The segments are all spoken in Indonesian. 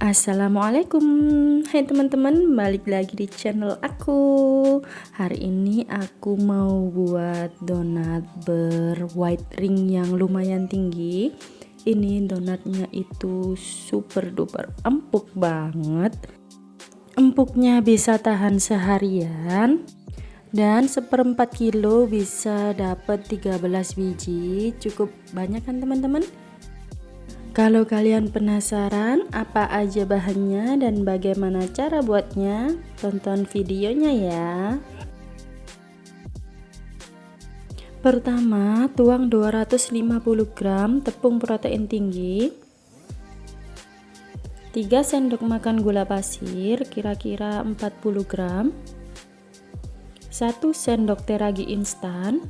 Assalamualaikum. Hai teman-teman, balik lagi di channel aku. Hari ini aku mau buat donat white ring yang lumayan tinggi. Ini donatnya itu super duper empuk banget. Empuknya bisa tahan seharian. Dan 1/4 kilo bisa dapat 13 biji. Cukup banyak kan teman-teman? Kalau kalian penasaran apa aja bahannya dan bagaimana cara buatnya, tonton videonya ya. Pertama, tuang 250 gram tepung protein tinggi, 3 sendok makan gula pasir kira-kira 40 gram, 1 sendok teh ragi instan,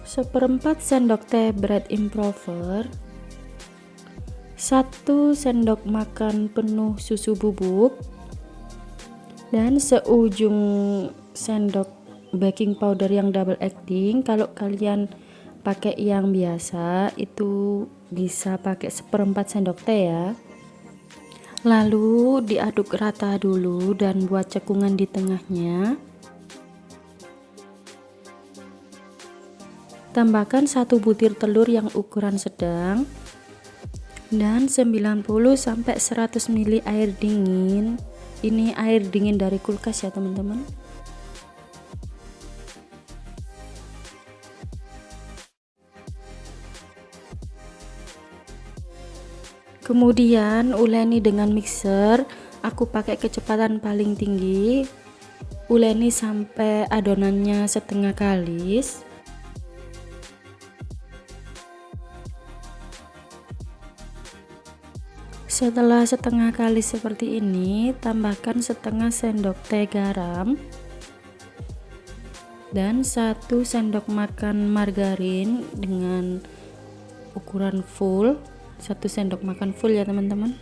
1/4 sendok teh bread improver, 1 sendok makan penuh susu bubuk, dan seujung sendok baking powder yang double acting. Kalau kalian pakai yang biasa itu bisa pakai 1/4 sendok teh ya. Lalu diaduk rata dulu dan buat cekungan di tengahnya. Tambahkan 1 butir telur yang ukuran sedang dan 90-100 ml air dingin. Ini air dingin dari kulkas ya teman-teman. Kemudian uleni dengan mixer. Aku pakai kecepatan paling tinggi. Uleni sampai adonannya setengah kalis. Setelah setengah kali seperti ini, tambahkan setengah sendok teh garam dan 1 sendok makan margarin dengan ukuran full, 1 sendok makan full ya teman-teman.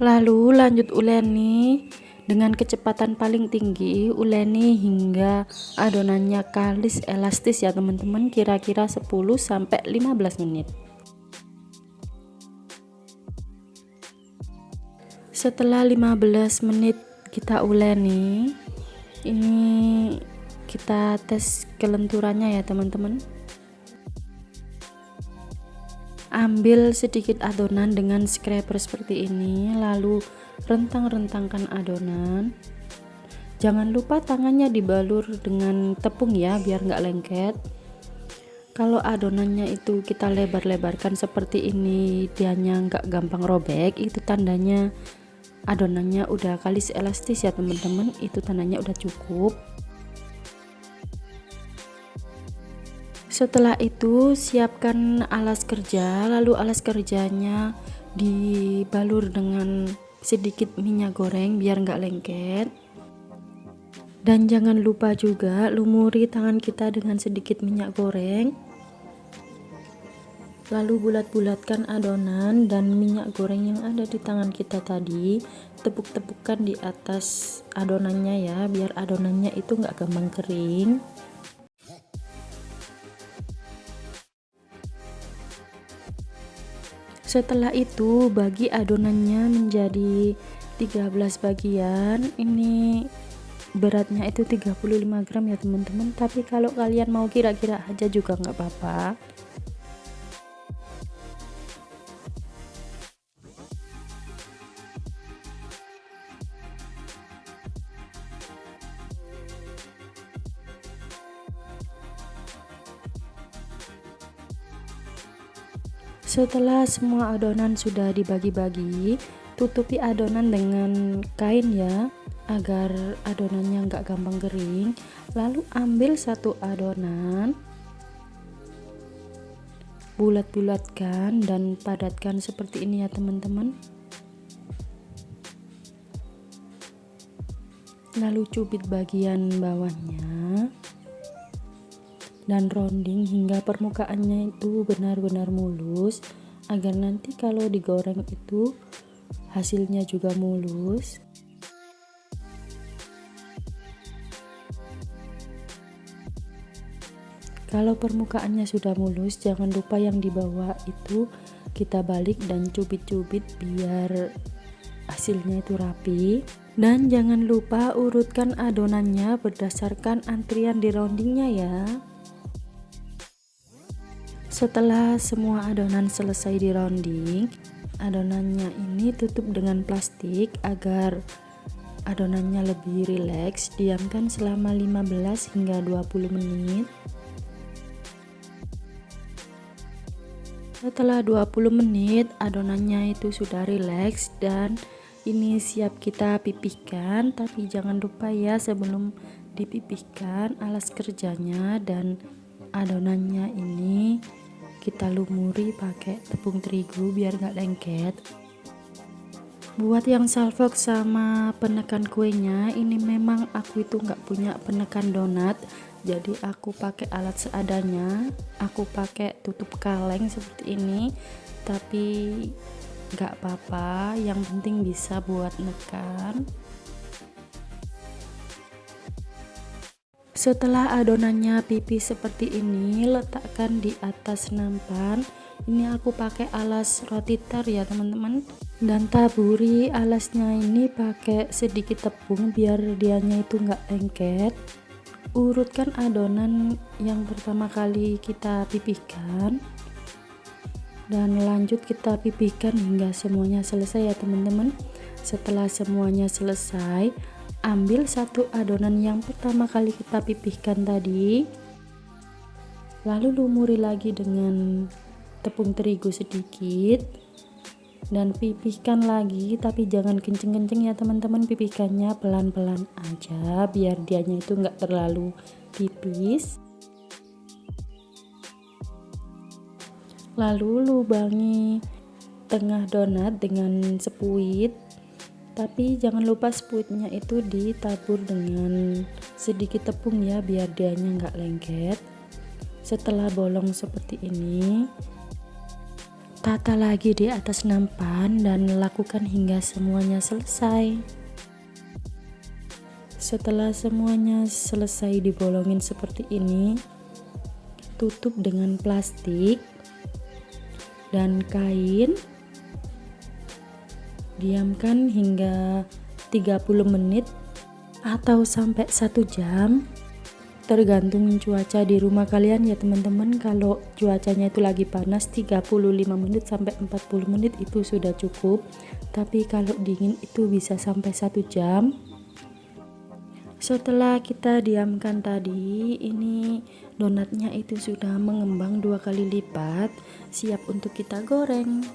Lalu lanjut uleni dengan kecepatan paling tinggi, uleni hingga adonannya kalis elastis ya teman-teman, kira-kira 10-15 menit. Setelah 15 menit kita uleni, ini kita tes kelenturannya ya teman-teman. Ambil sedikit adonan dengan scraper seperti ini, lalu rentang-rentangkan adonan. Jangan lupa tangannya dibalur dengan tepung ya, biar nggak lengket. Kalau adonannya itu kita lebar-lebarkan seperti ini, dianya nggak gampang robek, itu tandanya adonannya udah kalis elastis ya teman-teman. Itu tandanya udah cukup. Setelah itu siapkan alas kerja, lalu alas kerjanya dibalur dengan sedikit minyak goreng biar nggak lengket. Dan jangan lupa juga lumuri tangan kita dengan sedikit minyak goreng. Lalu bulat-bulatkan adonan dan minyak goreng yang ada di tangan kita tadi, tepuk-tepukkan di atas adonannya ya, biar adonannya itu nggak gampang kering. Setelah itu bagi adonannya menjadi 13 bagian. Ini beratnya itu 35 gram ya teman-teman, tapi kalau kalian mau kira-kira aja juga nggak apa-apa. Setelah semua adonan sudah dibagi-bagi, tutupi adonan dengan kain ya, agar adonannya nggak gampang kering. Lalu ambil 1 adonan, bulat-bulatkan dan padatkan seperti ini ya teman-teman. Lalu cubit bagian bawahnya dan rounding hingga permukaannya itu benar-benar mulus, agar nanti kalau digoreng itu hasilnya juga mulus. Kalau permukaannya sudah mulus, jangan lupa yang di bawah itu kita balik dan cubit-cubit biar hasilnya itu rapi. Dan jangan lupa urutkan adonannya berdasarkan antrian di roundingnya ya. Setelah semua adonan selesai di rounding, adonannya ini tutup dengan plastik agar adonannya lebih rileks. Diamkan selama 15 hingga 20 menit. Setelah 20 menit adonannya itu sudah rileks dan ini siap kita pipihkan, tapi jangan lupa ya sebelum dipipihkan alas kerjanya dan adonannya ini kita lumuri pakai tepung terigu biar gak lengket. Buat yang salvok sama penekan kuenya, ini memang aku itu nggak punya penekan donat, jadi aku pakai alat seadanya. Aku pakai tutup kaleng seperti ini, tapi nggak apa-apa, yang penting bisa buat nekan. Setelah adonannya pipih seperti ini, letakkan di atas nampan. Ini aku pakai alas roti tar ya teman-teman, dan taburi alasnya ini pakai sedikit tepung biar dianya itu nggak lengket. Urutkan adonan yang pertama kali kita pipihkan dan lanjut kita pipihkan hingga semuanya selesai ya teman-teman. Setelah semuanya selesai, ambil satu adonan yang pertama kali kita pipihkan tadi, lalu lumuri lagi dengan tepung terigu sedikit dan pipihkan lagi, tapi jangan kenceng-kenceng ya teman-teman, pipihkannya pelan-pelan aja biar dianya itu enggak terlalu tipis. Lalu lubangi tengah donat dengan sepuit, tapi jangan lupa sepuitnya itu ditabur dengan sedikit tepung ya biar dianya enggak lengket. Setelah bolong seperti ini, tata lagi di atas nampan dan lakukan hingga semuanya selesai. Setelah semuanya selesai dibolongin seperti ini, tutup dengan plastik dan kain. Diamkan hingga 30 menit atau sampai 1 jam. Tergantung cuaca di rumah kalian ya teman-teman. Kalau cuacanya itu lagi panas, 35 menit sampai 40 menit itu sudah cukup, tapi kalau dingin itu bisa sampai 1 jam. Setelah kita diamkan tadi, ini donatnya itu sudah mengembang 2 kali lipat, siap untuk kita goreng.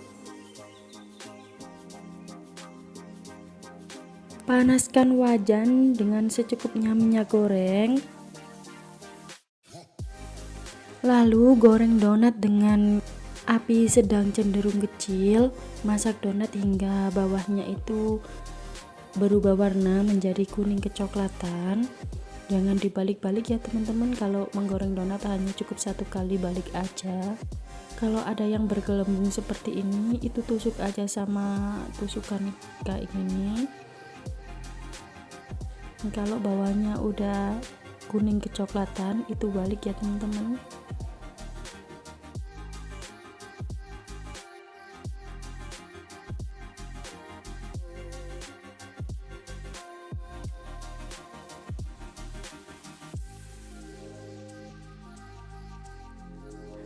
Panaskan wajan dengan secukupnya minyak goreng. Lalu goreng donat dengan api sedang cenderung kecil. Masak donat hingga bawahnya itu berubah warna menjadi kuning kecoklatan. Jangan dibalik-balik ya teman-teman, kalau menggoreng donat hanya cukup 1 kali balik aja. Kalau ada yang bergelembung seperti ini, itu tusuk aja sama tusukan kayak gini. Kalau bawahnya udah kuning kecoklatan, itu balik ya teman-teman.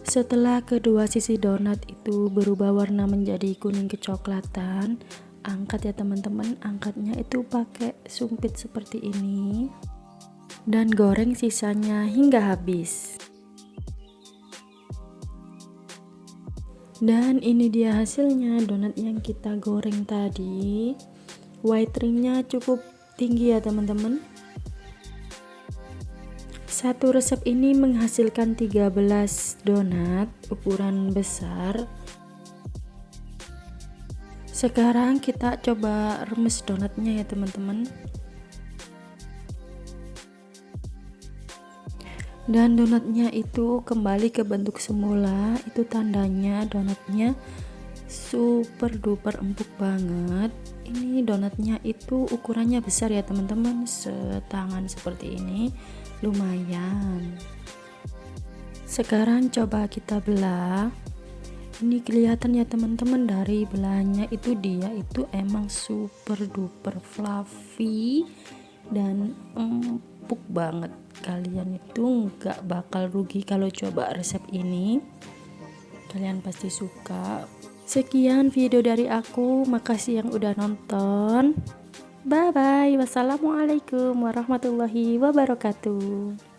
Setelah kedua sisi donat itu berubah warna menjadi kuning kecoklatan, angkat ya teman-teman. Angkatnya itu pakai sumpit seperti ini dan goreng sisanya hingga habis. Dan ini dia hasilnya donat yang kita goreng tadi. White ringnya cukup tinggi ya teman-teman. Satu resep ini menghasilkan 13 donat ukuran besar. Sekarang kita coba remes donatnya ya teman-teman. Dan donatnya itu kembali ke bentuk semula, itu tandanya donatnya super duper empuk banget. Ini donatnya itu ukurannya besar ya teman-teman, setangan seperti ini, lumayan. Sekarang coba kita belah. Ini kelihatan ya teman-teman, dari belahnya itu dia itu emang super duper fluffy dan empuk banget. Kalian itu nggak bakal rugi kalau coba resep ini, kalian pasti suka. Sekian video dari aku, makasih yang udah nonton. Bye bye, wassalamualaikum warahmatullahi wabarakatuh.